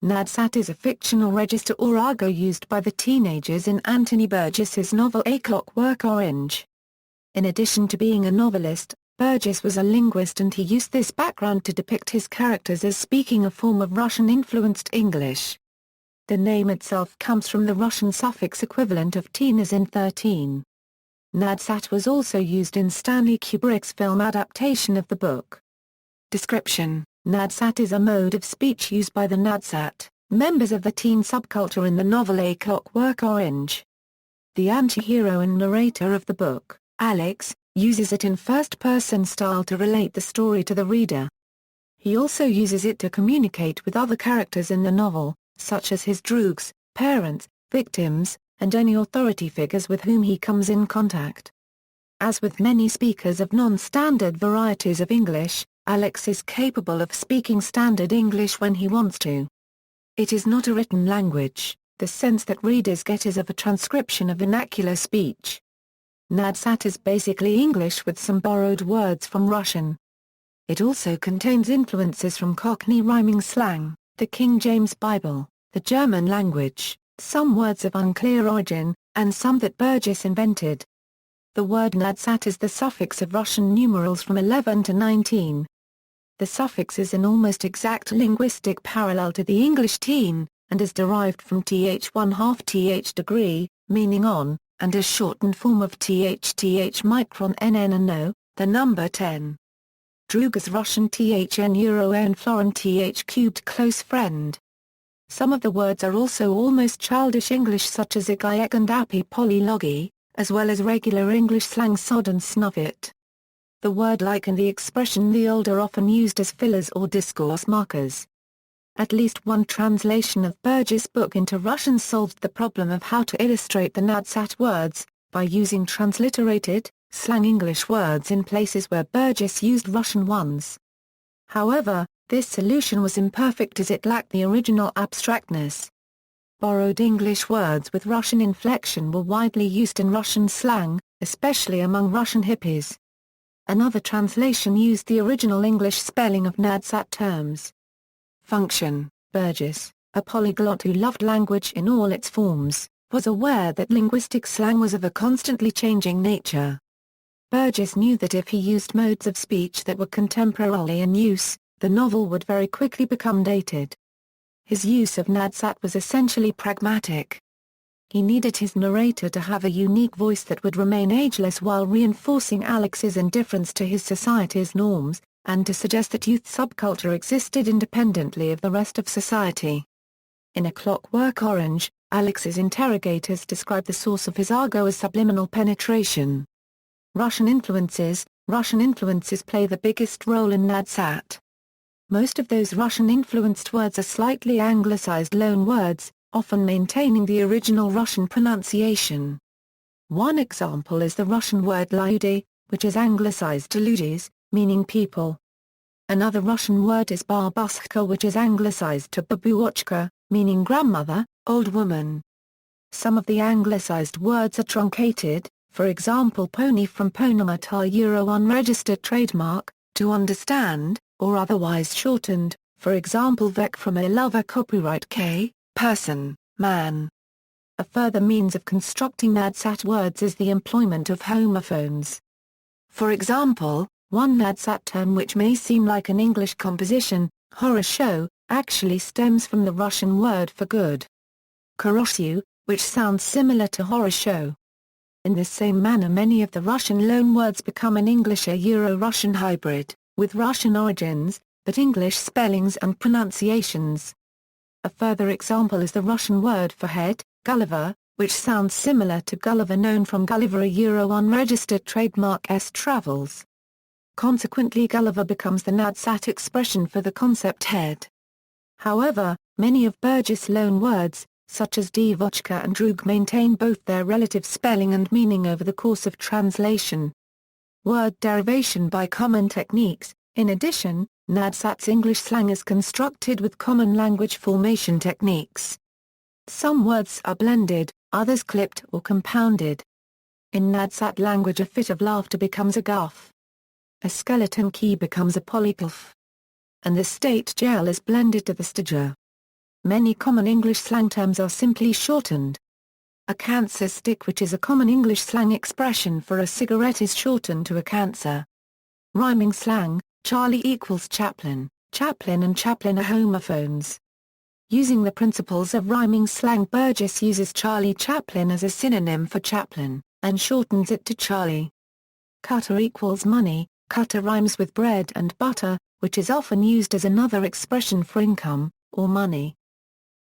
Nadsat is a fictional register or argot used by the teenagers in Anthony Burgess's novel A Clockwork Orange. In addition to being a novelist, Burgess was a linguist, and he used this background to depict his characters as speaking a form of Russian-influenced English. The name itself comes from the Russian suffix equivalent of teen as in 13. Nadsat was also used in Stanley Kubrick's film adaptation of the book. Description: Nadsat is a mode of speech used by the Nadsat, members of the teen subculture in the novel A Clockwork Orange. The anti-hero and narrator of the book, Alex, uses it in first-person style to relate the story to the reader. He also uses it to communicate with other characters in the novel, such as his droogs, parents, victims, and any authority figures with whom he comes in contact. As with many speakers of non-standard varieties of English, Alex is capable of speaking standard English when he wants to. It is not a written language. The sense that readers get is of a transcription of vernacular speech. Nadsat is basically English with some borrowed words from Russian. It also contains influences from Cockney rhyming slang, the King James Bible, the German language, some words of unclear origin, and some that Burgess invented. The word Nadsat is the suffix of Russian numerals from 11 to 19. The suffix is an almost exact linguistic parallel to the English teen, and is derived from th1/2 th degree, meaning on, and a shortened form of th micron nn and no, the number 10. Droog is Russian thn euro n florin th cubed close friend. Some of the words are also almost childish English, such as igayek and appy polylogy, as well as regular English slang sod and snuff it. The word like and the expression the old are often used as fillers or discourse markers. At least one translation of Burgess' book into Russian solved the problem of how to illustrate the Nadsat words, by using transliterated, slang English words in places where Burgess used Russian ones. However, this solution was imperfect as it lacked the original abstractness. Borrowed English words with Russian inflection were widely used in Russian slang, especially among Russian hippies. Another translation used the original English spelling of Nadsat terms. Function: Burgess, a polyglot who loved language in all its forms, was aware that linguistic slang was of a constantly changing nature. Burgess knew that if he used modes of speech that were contemporarily in use, the novel would very quickly become dated. His use of Nadsat was essentially pragmatic. He needed his narrator to have a unique voice that would remain ageless while reinforcing Alex's indifference to his society's norms, and to suggest that youth subculture existed independently of the rest of society. In A Clockwork Orange, Alex's interrogators describe the source of his argot as subliminal penetration. Russian influences play the biggest role in Nadsat. Most of those Russian-influenced words are slightly anglicized loan words, often maintaining the original Russian pronunciation. One example is the Russian word lyudi, which is anglicized to ludis, meaning people. Another Russian word is babushka, which is anglicized to babuochka, meaning grandmother, old woman. Some of the anglicized words are truncated, for example pony from ponomatar euro unregistered trademark, to understand, or otherwise shortened, for example vec from a lover copyright k, person, man. A further means of constructing Nadsat words is the employment of homophones. For example, one Nadsat term which may seem like an English composition, horror show, actually stems from the Russian word for good. Korosyu, which sounds similar to horror show. In the same manner many of the Russian loanwords become an English or Euro-Russian hybrid, with Russian origins, but English spellings and pronunciations. A further example is the Russian word for head, Gulliver, which sounds similar to Gulliver known from Gulliver, a Euro-unregistered trademark S travels. Consequently Gulliver becomes the Nadsat expression for the concept head. However, many of Burgess' loanwords, such as divochka and droog, maintain both their relative spelling and meaning over the course of translation. Word derivation by common techniques. In addition, Nadsat's English slang is constructed with common language formation techniques. Some words are blended, others clipped or compounded. In Nadsat language a fit of laughter becomes a guffaw. A skeleton key becomes a polyglyph. And the state gel is blended to the stagger. Many common English slang terms are simply shortened. A cancer stick, which is a common English slang expression for a cigarette, is shortened to a cancer. Rhyming slang: Charlie equals Chaplin. Chaplin and Chaplin are homophones. Using the principles of rhyming slang, Burgess uses Charlie Chaplin as a synonym for Chaplin, and shortens it to Charlie. Cutter equals money. Cutter rhymes with bread and butter, which is often used as another expression for income, or money.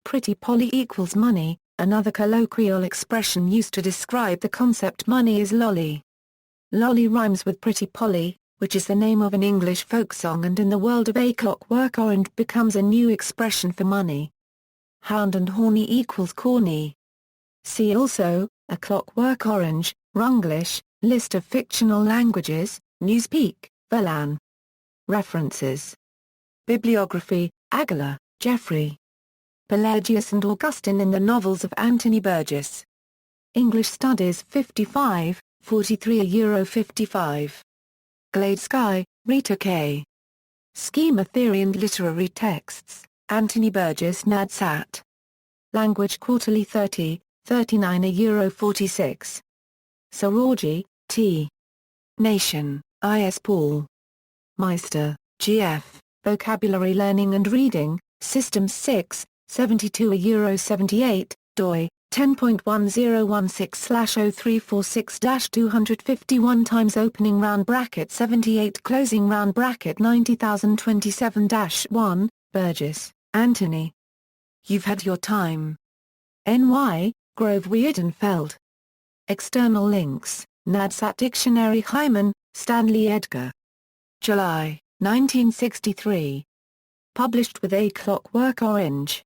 Pretty Polly equals money. Another colloquial expression used to describe the concept money is lolly. Lolly rhymes with Pretty Polly, which is the name of an English folk song, and in the world of A Clockwork Orange becomes a new expression for money. Hound and horny equals corny. See also, A Clockwork Orange, Runglish, List of fictional languages, Newspeak, Verlan. References. Bibliography: Aguilar, Geoffrey. Pelagius and Augustine in the Novels of Anthony Burgess. English Studies 55, 43 Euro 55. Glade Sky, Rita K. Schema Theory and Literary Texts, Anthony Burgess, Nadsat. Language Quarterly 30, 39 Euro 46. Sororji, T. Nation, I.S. Paul. Meister, G.F., Vocabulary Learning and Reading, System 6, 72 Euro 78, doi, 10.1016/0346-251 times opening round bracket 78 closing round bracket 90027-1, Burgess, Anthony. You've Had Your Time. N.Y., Grove Weidenfeld. External links: Nadsat Dictionary, Hyman, Stanley Edgar. July, 1963. Published with A Clockwork Orange.